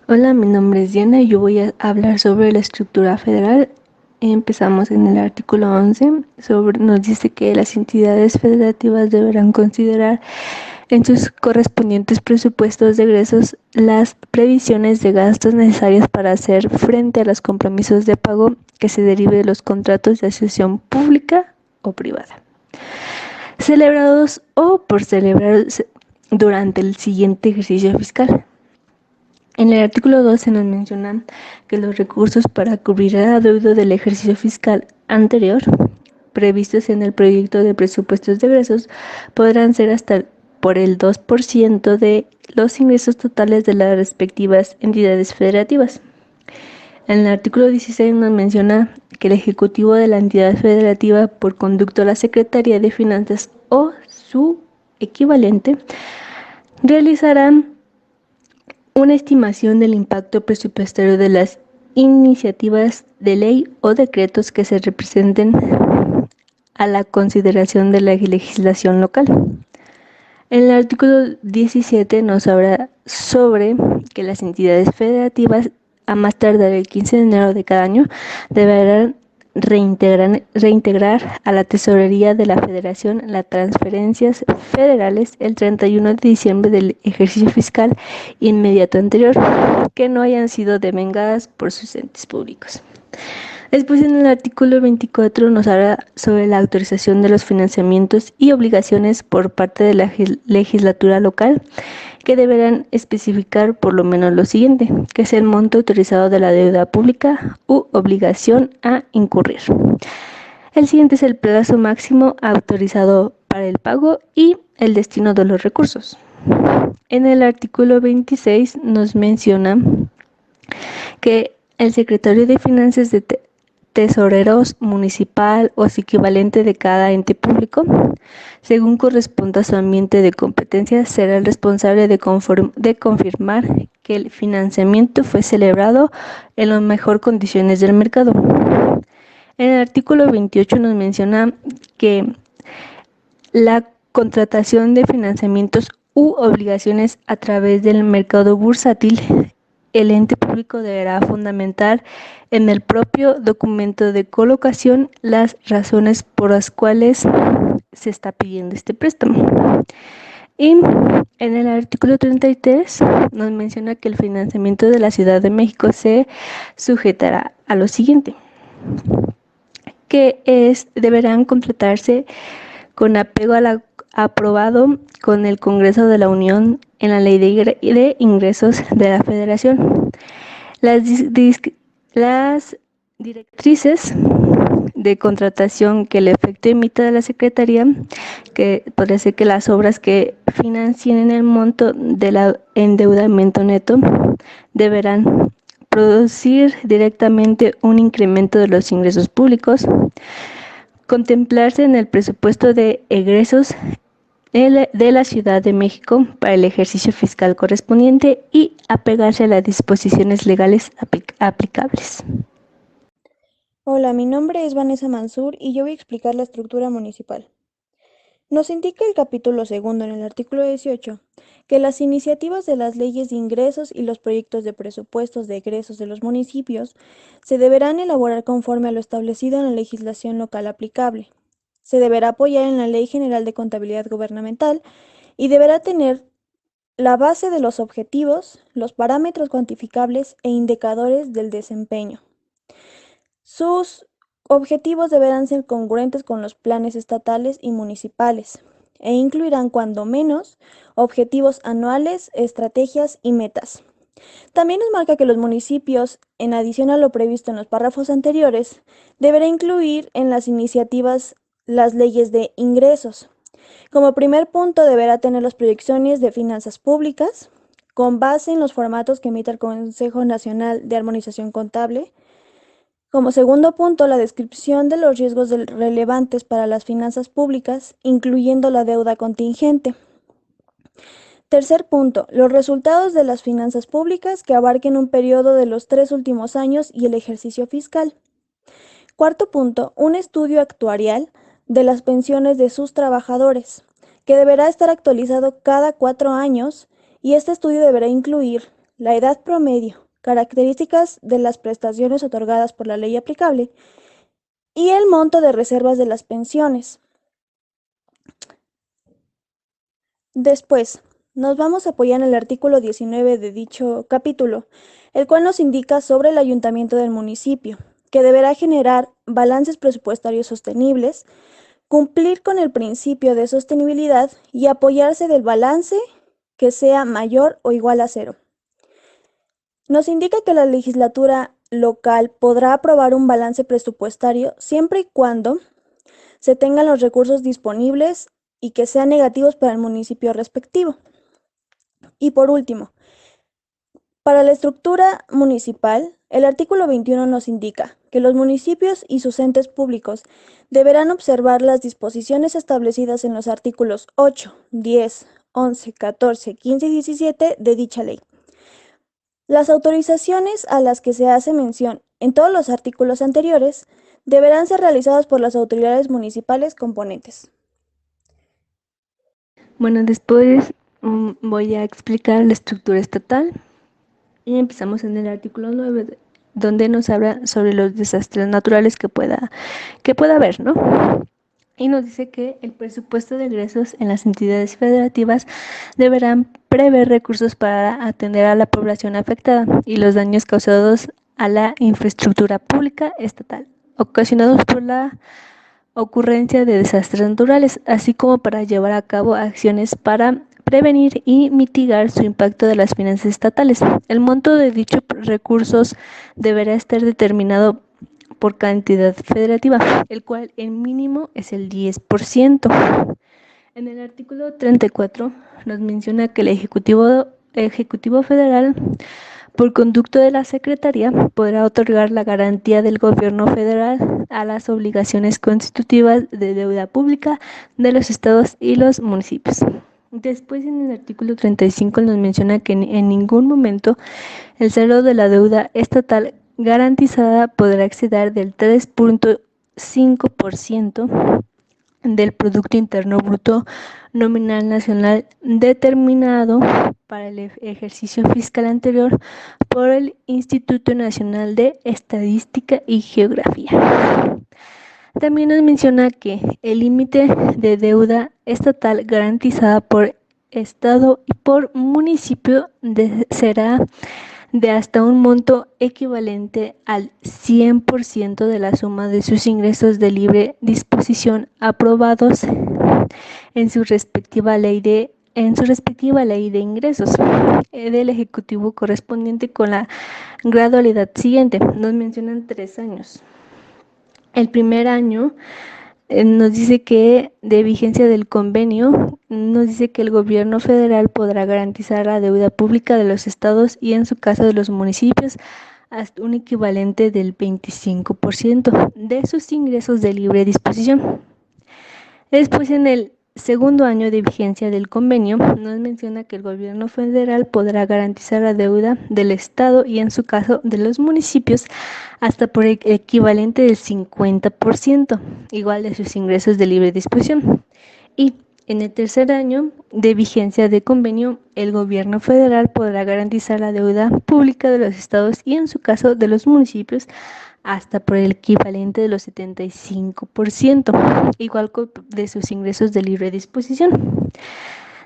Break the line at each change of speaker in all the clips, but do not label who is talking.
Hola, mi nombre es Diana y yo voy a hablar sobre la estructura federal. Empezamos en el artículo 11, nos dice que las entidades federativas deberán considerar en sus correspondientes presupuestos de egresos las previsiones de gastos necesarias para hacer frente a los compromisos de pago que se derive de los contratos de asociación pública o privada, celebrados o por celebrarse durante el siguiente ejercicio fiscal. En el artículo 2 se nos menciona que los recursos para cubrir el adeudo del ejercicio fiscal anterior, previstos en el proyecto de presupuestos de egresos, podrán ser hasta por el 2% de los ingresos totales de las respectivas entidades federativas. En el artículo 16 nos menciona que el Ejecutivo de la entidad federativa, por conducto a la Secretaría de Finanzas o su equivalente, realizarán una estimación del impacto presupuestario de las iniciativas de ley o decretos que se representen a la consideración de la legislación local. En el artículo 17 nos habla sobre que las entidades federativas, a más tardar el 15 de enero de cada año, deberán reintegrar a la Tesorería de la Federación las transferencias federales el 31 de diciembre del ejercicio fiscal inmediato anterior, que no hayan sido devengadas por sus entes públicos. Después, en el artículo 24 nos habla sobre la autorización de los financiamientos y obligaciones por parte de la legislatura local, que deberán especificar por lo menos lo siguiente, que es el monto autorizado de la deuda pública u obligación a incurrir. El siguiente es el plazo máximo autorizado para el pago y el destino de los recursos. En el artículo 26 nos menciona que el secretario de Finanzas de tesoreros municipal o su equivalente de cada ente público, según corresponda a su ambiente de competencia, será el responsable de confirmar que el financiamiento fue celebrado en las mejores condiciones del mercado. En el artículo 28 nos menciona que la contratación de financiamientos u obligaciones a través del mercado bursátil, el ente público deberá fundamentar en el propio documento de colocación las razones por las cuales se está pidiendo este préstamo. Y en el artículo 33 nos menciona que el financiamiento de la Ciudad de México se sujetará a lo siguiente, que deberán contratarse con apego a la aprobado con el Congreso de la Unión en la Ley de Ingresos de la Federación. Las directrices de contratación que el efecto emita la Secretaría, que podría ser que las obras que financien el monto del endeudamiento neto deberán producir directamente un incremento de los ingresos públicos, contemplarse en el presupuesto de egresos de la Ciudad de México para el ejercicio fiscal correspondiente y apegarse a las disposiciones legales aplicables.
Hola, mi nombre es Vanessa Mansur y yo voy a explicar la estructura municipal. Nos indica el capítulo segundo en el artículo 18 que las iniciativas de las leyes de ingresos y los proyectos de presupuestos de egresos de los municipios se deberán elaborar conforme a lo establecido en la legislación local aplicable. Se deberá apoyar en la Ley General de Contabilidad Gubernamental y deberá tener la base de los objetivos, los parámetros cuantificables e indicadores del desempeño. Sus objetivos deberán ser congruentes con los planes estatales y municipales e incluirán cuando menos objetivos anuales, estrategias y metas. También nos marca que los municipios, en adición a lo previsto en los párrafos anteriores, deberán incluir en las iniciativas las leyes de ingresos. Como primer punto, deberá tener las proyecciones de finanzas públicas con base en los formatos que emite el Consejo Nacional de Armonización Contable. Como segundo punto, la descripción de los riesgos relevantes para las finanzas públicas, incluyendo la deuda contingente. Tercer punto, los resultados de las finanzas públicas que abarquen un periodo de los 3 últimos años y el ejercicio fiscal. Cuarto punto, un estudio actuarial de las pensiones de sus trabajadores, que deberá estar actualizado cada 4 años y este estudio deberá incluir la edad promedio, características de las prestaciones otorgadas por la ley aplicable y el monto de reservas de las pensiones. Después, nos vamos a apoyar en el artículo 19 de dicho capítulo, el cual nos indica sobre el ayuntamiento del municipio, que deberá generar balances presupuestarios sostenibles, cumplir con el principio de sostenibilidad y apoyarse del balance que sea mayor o igual a cero. Nos indica que la legislatura local podrá aprobar un balance presupuestario siempre y cuando se tengan los recursos disponibles y que sean negativos para el municipio respectivo. Y por último, para la estructura municipal, el artículo 21 nos indica que los municipios y sus entes públicos deberán observar las disposiciones establecidas en los artículos 8, 10, 11, 14, 15 y 17 de dicha ley. Las autorizaciones a las que se hace mención en todos los artículos anteriores deberán ser realizadas por las autoridades municipales componentes.
Bueno, después voy a explicar la estructura estatal y empezamos en el artículo 9, donde nos habla sobre los desastres naturales que pueda haber, ¿no? Y nos dice que el presupuesto de egresos en las entidades federativas deberán prever recursos para atender a la población afectada y los daños causados a la infraestructura pública estatal, ocasionados por la ocurrencia de desastres naturales, así como para llevar a cabo acciones para prevenir y mitigar su impacto de las finanzas estatales. El monto de dichos recursos deberá estar determinado por cantidad federativa, el cual en mínimo es el 10%. En el artículo 34 nos menciona que el Ejecutivo Federal, por conducto de la Secretaría, podrá otorgar la garantía del Gobierno Federal a las obligaciones constitutivas de deuda pública de los estados y los municipios. Después, en el artículo 35 nos menciona que en ningún momento el saldo de la deuda estatal garantizada podrá exceder del 3.5% del Producto Interno Bruto nominal nacional determinado para el ejercicio fiscal anterior por el Instituto Nacional de Estadística y Geografía. También nos menciona que el límite de deuda estatal garantizada por estado y por municipio será de hasta un monto equivalente al 100% de la suma de sus ingresos de libre disposición aprobados en su respectiva ley de ingresos del Ejecutivo correspondiente con la gradualidad siguiente. Nos mencionan 3 años. El primer año nos dice que de vigencia del convenio, nos dice que el gobierno federal podrá garantizar la deuda pública de los estados y en su caso de los municipios hasta un equivalente del 25% de sus ingresos de libre disposición. Después, en el segundo año de vigencia del convenio, nos menciona que el gobierno federal podrá garantizar la deuda del estado y en su caso de los municipios hasta por el equivalente del 50%, igual de sus ingresos de libre disposición. Y en el tercer año de vigencia de convenio, el gobierno federal podrá garantizar la deuda pública de los estados y en su caso de los municipios hasta por el equivalente de los 75%, igual de sus ingresos de libre disposición.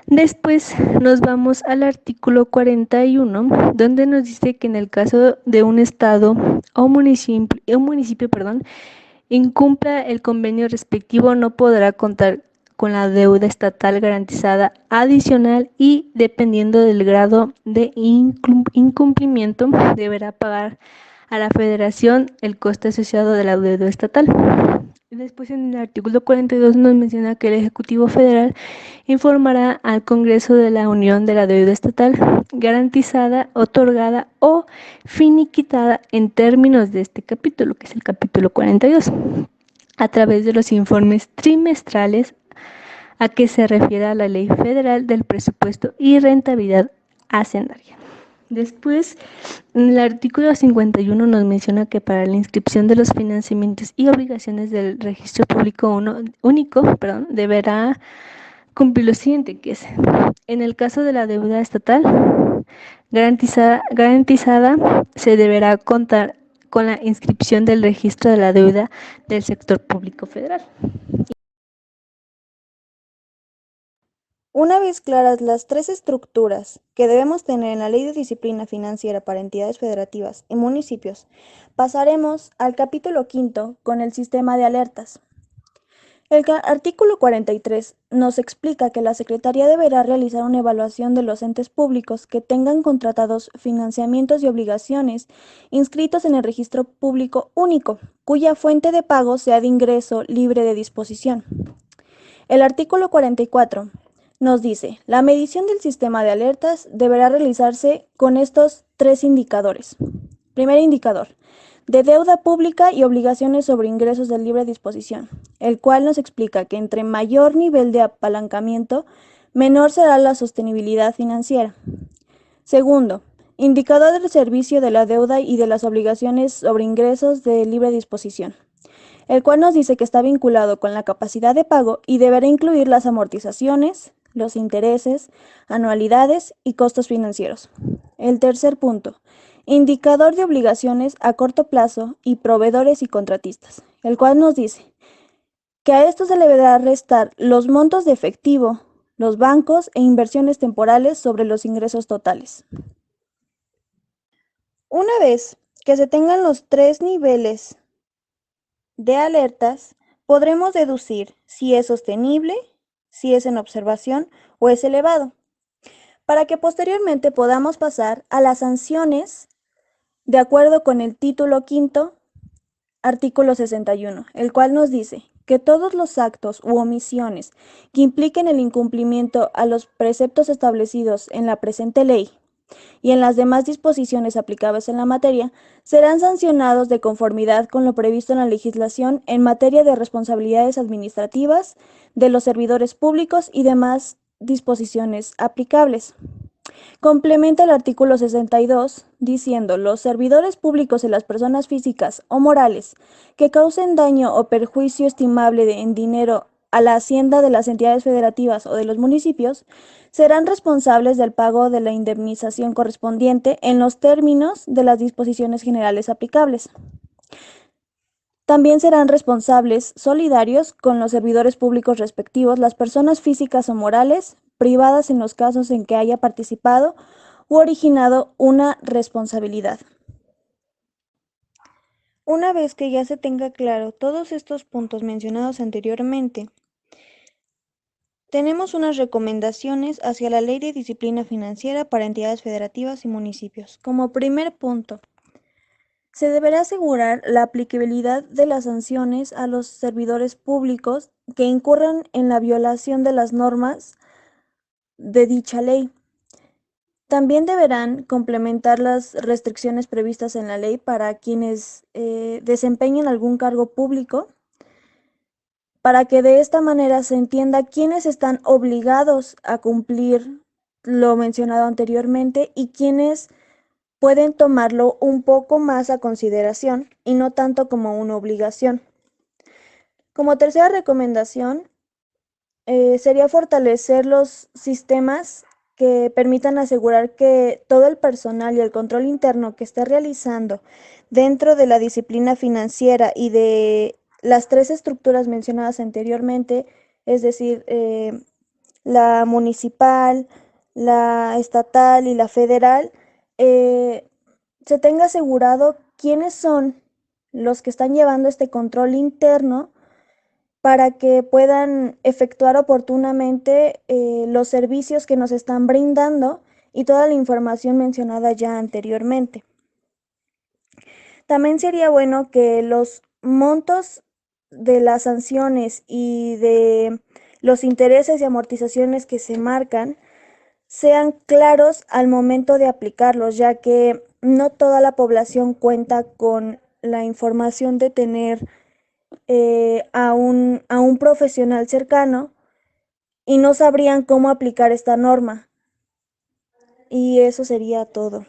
Después nos vamos al artículo 41, donde nos dice que en el caso de un estado o municipio, incumpla el convenio respectivo, no podrá contar con la deuda estatal garantizada adicional y, dependiendo del grado de incumplimiento, deberá pagar a la Federación el coste asociado de la deuda estatal. Después, en el artículo 42 nos menciona que el Ejecutivo Federal informará al Congreso de la Unión de la deuda estatal garantizada, otorgada o finiquitada en términos de este capítulo, que es el capítulo 42, a través de los informes trimestrales a que se refiere la Ley Federal del Presupuesto y Rentabilidad Hacendaria. Después, en el artículo 51 nos menciona que para la inscripción de los financiamientos y obligaciones del registro público único, deberá cumplir lo siguiente, que es, en el caso de la deuda estatal, garantizada se deberá contar con la inscripción del registro de la deuda del sector público federal.
Una vez claras las tres estructuras que debemos tener en la Ley de Disciplina Financiera para entidades federativas y municipios, pasaremos al capítulo 5 con el sistema de alertas. El artículo 43 nos explica que la Secretaría deberá realizar una evaluación de los entes públicos que tengan contratados financiamientos y obligaciones inscritos en el registro público único, cuya fuente de pago sea de ingreso libre de disposición. El artículo 44 nos dice, la medición del sistema de alertas deberá realizarse con estos tres indicadores. Primer indicador, de deuda pública y obligaciones sobre ingresos de libre disposición, el cual nos explica que entre mayor nivel de apalancamiento, menor será la sostenibilidad financiera. Segundo, indicador del servicio de la deuda y de las obligaciones sobre ingresos de libre disposición, el cual nos dice que está vinculado con la capacidad de pago y deberá incluir las amortizaciones, los intereses, anualidades y costos financieros. El tercer punto, indicador de obligaciones a corto plazo y proveedores y contratistas, el cual nos dice que a esto se le deberá restar los montos de efectivo, los bancos e inversiones temporales sobre los ingresos totales. Una vez que se tengan los tres niveles de alertas, podremos deducir si es sostenible, si es en observación o es elevado, para que posteriormente podamos pasar a las sanciones de acuerdo con el título quinto, artículo 61, el cual nos dice que todos los actos u omisiones que impliquen el incumplimiento a los preceptos establecidos en la presente ley y en las demás disposiciones aplicables en la materia, serán sancionados de conformidad con lo previsto en la legislación en materia de responsabilidades administrativas de los servidores públicos y demás disposiciones aplicables. Complementa el artículo 62 diciendo: los servidores públicos y las personas físicas o morales que causen daño o perjuicio estimable en dinero a la hacienda de las entidades federativas o de los municipios serán responsables del pago de la indemnización correspondiente en los términos de las disposiciones generales aplicables. También serán responsables solidarios con los servidores públicos respectivos las personas físicas o morales privadas en los casos en que haya participado u originado una responsabilidad. Una vez que ya se tenga claro todos estos puntos mencionados anteriormente, tenemos unas recomendaciones hacia la Ley de Disciplina Financiera para entidades federativas y municipios. Como primer punto, se deberá asegurar la aplicabilidad de las sanciones a los servidores públicos que incurran en la violación de las normas de dicha ley. También deberán complementar las restricciones previstas en la ley para quienes desempeñen algún cargo público, para que de esta manera se entienda quiénes están obligados a cumplir lo mencionado anteriormente y quiénes pueden tomarlo un poco más a consideración y no tanto como una obligación. Como tercera recomendación, sería fortalecer los sistemas que permitan asegurar que todo el personal y el control interno que esté realizando dentro de la disciplina financiera y de las tres estructuras mencionadas anteriormente, es decir, la municipal, la estatal y la federal, se tenga asegurado quiénes son los que están llevando este control interno para que puedan efectuar oportunamente los servicios que nos están brindando y toda la información mencionada ya anteriormente. También sería bueno que los montos de las sanciones y de los intereses y amortizaciones que se marcan sean claros al momento de aplicarlos, ya que no toda la población cuenta con la información de tener a un profesional cercano y no sabrían cómo aplicar esta norma. Y eso sería todo.